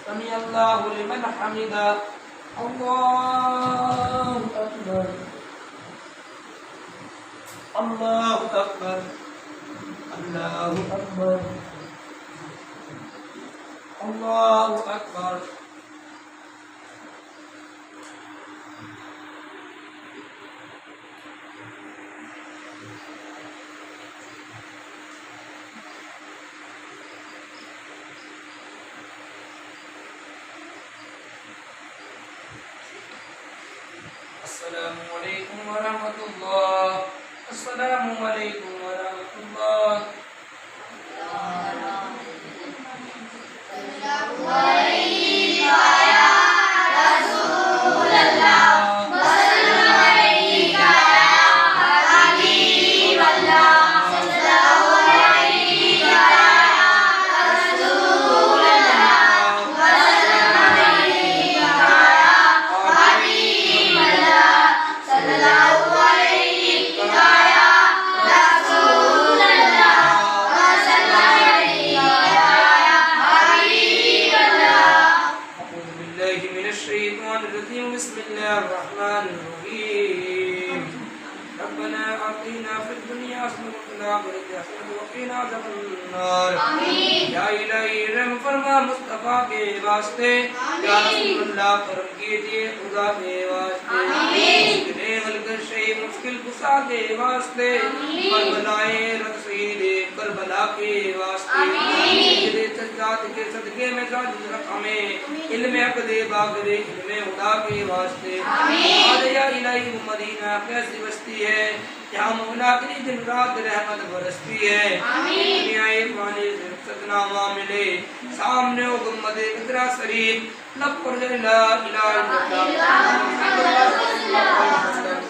سمع الله لمن حمده الله أكبر الله أكبر الله أكبر الله أكبر السلام عليكم ورحمة الله السلام عليكم ورحمة الله بسم الله الرحمن الرحيم ربنا آتنا في الدنيا حسنة وفي الآخرة حسنة وقنا عذاب النار या इलाही रहम फरमा मुस्तफा के वास्ते या रसूलुल्लाह करम कीजिए खुदा के वास्ते मुश्किल हल कर शे मुश्किल कुशा के वास्ते करबलाए रसीद करबला के वास्ते तेरे सज्जाद के सदके में साजिद रख हमें इल्म हक दे बागरे इल्म खुदा के वास्ते आज या इलाही मदीना कैसी बस्ती है यहाँ मौला की दिन रात रहमत बरसती है दुनिया पानी सदनामा मिले सामने हो गुम्मद इकरा शरीफ लब पर ला इलाहा इल्लल्लाह